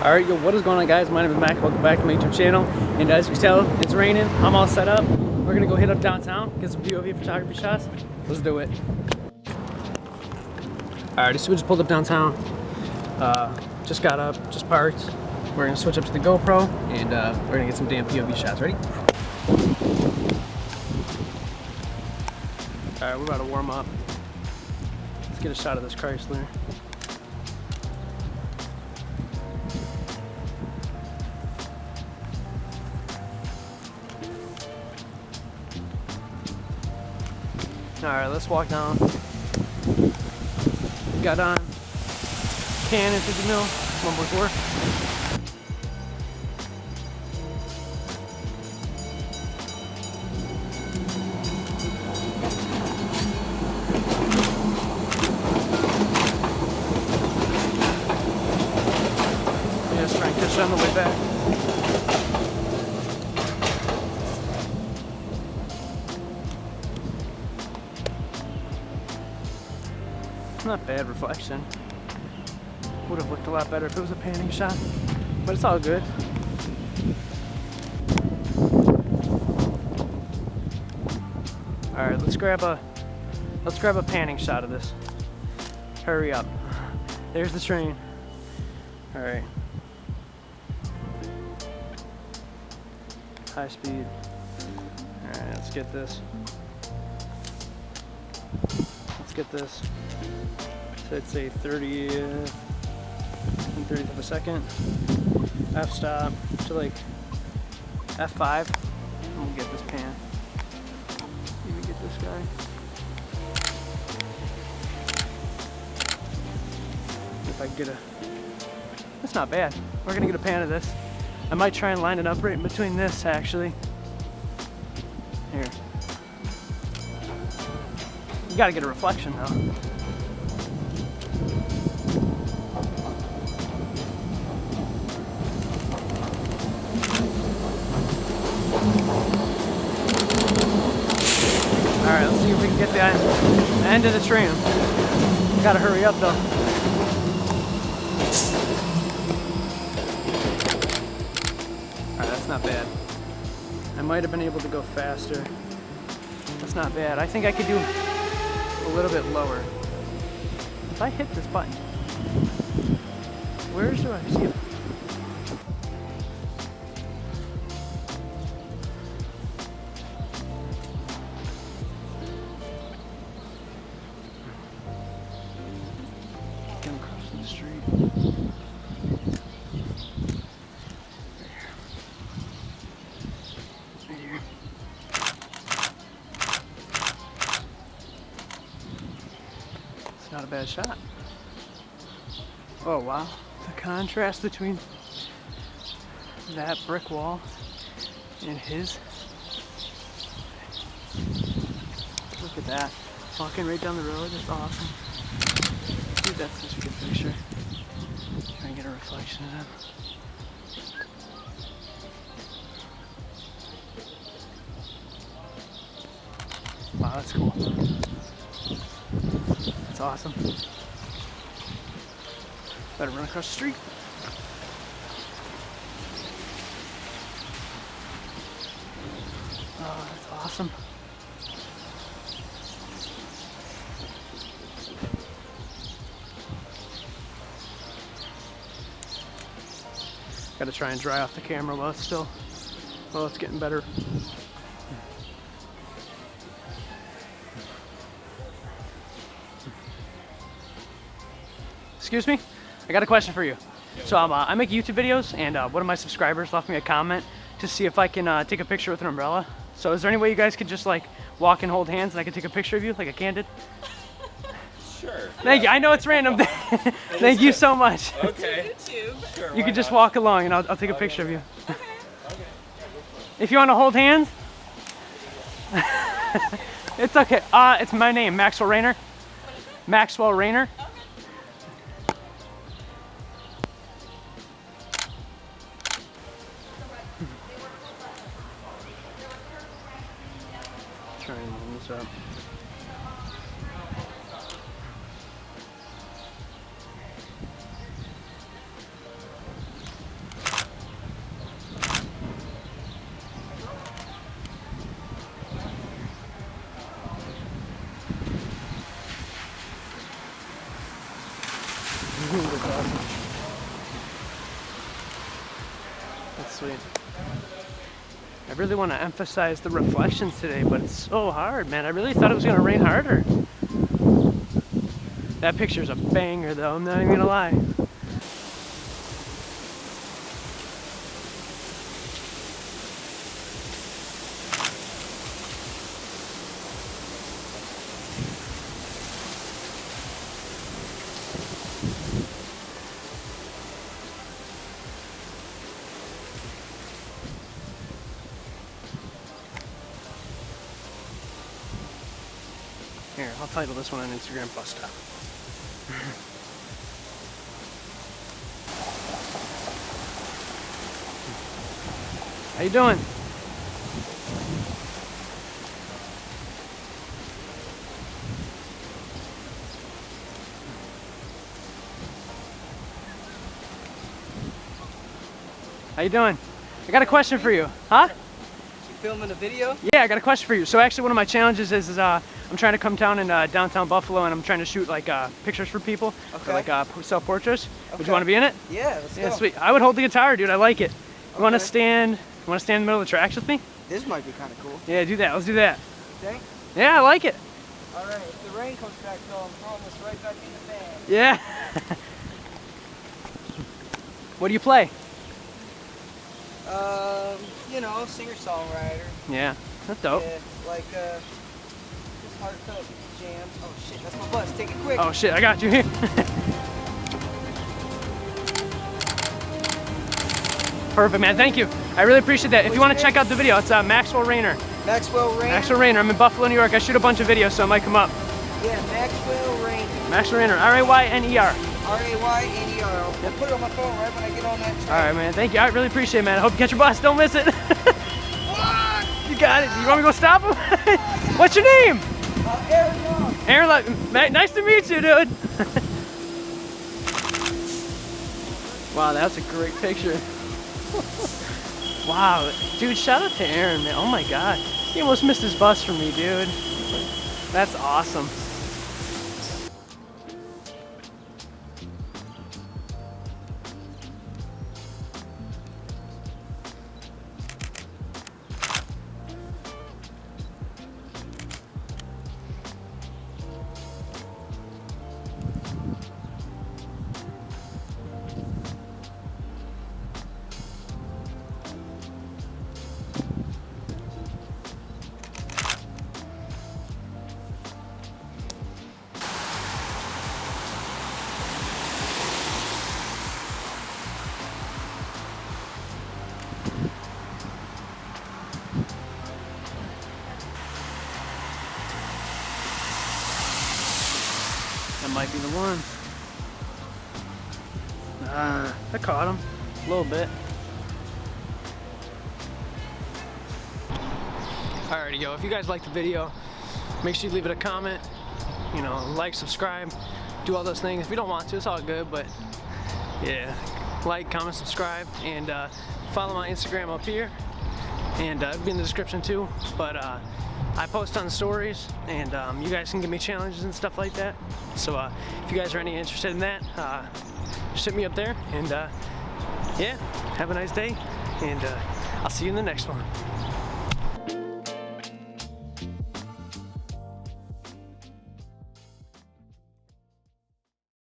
Alright, yo, what is going on, guys? My name is Mac. Welcome back to my YouTube channel. And as you can tell, it's raining. I'm all set up. We're gonna go hit up downtown, get some POV photography shots. Let's do it. Alright, so we just pulled up downtown. Just got up, just parked. We're gonna switch up to the GoPro and we're gonna get some damn POV shots. Ready? Alright, we're about to warm up. Let's get a shot of this Chrysler. Alright, let's walk down. Got on Canon 50mm, one more. Yeah, just try and catch it on the way back. Not bad reflection. Would have looked a lot better if it was a panning shot, but it's all good. All right, let's grab a panning shot of this. Hurry up. There's the train. All right. High speed. All right, let's get this. Let's get this. So I'd say 30th of a second. F-stop to like F5. And we'll get this pan. Even get this guy. If I can get a... That's not bad. We're gonna get a pan of this. I might try and line it up right in between this, actually. Here. You gotta get a reflection though. Alright, let's see if we can get the end of the tram. Gotta hurry up though. Alright, that's not bad. I might have been able to go faster. That's not bad. I think I could do a little bit lower. If I hit this button, where do I see it? Across the street. Right here. It's not a bad shot. Oh wow, the contrast between that brick wall and his. Look at that. Walking right down the road, that's awesome. Dude, that's such a good picture. Try and get a reflection of them. Wow, that's cool. That's awesome. Better run across the street. Oh, that's awesome. Gotta try and dry off the camera while it's getting better. Excuse me? I got a question for you. So I make YouTube videos, and one of my subscribers left me a comment to see if I can take a picture with an umbrella. So is there any way you guys could just like walk and hold hands and I could take a picture of you like a candid? Sure. Thank you. I know it's random. Thank you so much. Okay. Sure, you could just walk along and I'll take a picture of you. Okay. If you want to hold hands. It's okay. It's my name, Maxwell Rayner. Maxwell Rayner. Try and warm this up. That's awesome. That's sweet. I really want to emphasize the reflections today, but it's so hard, man. I really thought it was going to rain harder. That picture's a banger, though. I'm not even going to lie. Here, I'll title this one on Instagram, Bus Stop. How you doing? How you doing? I got a question for you. Huh? You filming a video? Yeah, I got a question for you. So actually one of my challenges is I'm trying to come down in downtown Buffalo, and I'm trying to shoot like pictures for people, for like self-portraits. Okay. Would you want to be in it? Yeah, let's Yeah, go. sweet. I would hold the guitar, dude. I like it. You want to Okay. stand? You want to stand in the middle of the tracks with me? This might be kind of cool. Yeah, do that. Let's do that. Think? Yeah, I like it. All right, if the rain comes back though, I'm throwing this right back in the bag. Yeah. What do you play? You know, singer-songwriter. Yeah, that's dope. Yeah, like, just heartfelt jams. Oh shit, that's my bus. Take it quick. Oh shit, I got you here. Perfect, man. Thank you. I really appreciate that. If you want to check out the video, it's Maxwell Rayner. Maxwell Rainer? Maxwell Rayner. I'm in Buffalo, New York. I shoot a bunch of videos, so it might come up. Yeah, Maxwell Rainer. Maxwell Rayner. R-A-Y-N-E-R. R-A-Y-N-E-R. I'll put it on my phone right when I get on that train. All right, man. Thank you. I really appreciate it, man. I hope you catch your bus. Don't miss it. You got it. You want me to go stop him? What's your name? Aaron Young. Aaron, nice to meet you, dude. Wow, that's a great picture. Wow, dude, shout out to Aaron, man. Oh my God. He almost missed his bus for me, dude. That's awesome. That might be the one. I caught him a little bit. Alrighty, yo, if you guys liked the video, make sure you leave it a comment, you know, like, subscribe, do all those things. If you don't want to, it's all good, but yeah, like, comment, subscribe, and follow my Instagram up here, and it'll be in the description too. But I post on the stories, and you guys can give me challenges and stuff like that. So if you guys are any interested in that, just hit me up there, and yeah, have a nice day, and I'll see you in the next one.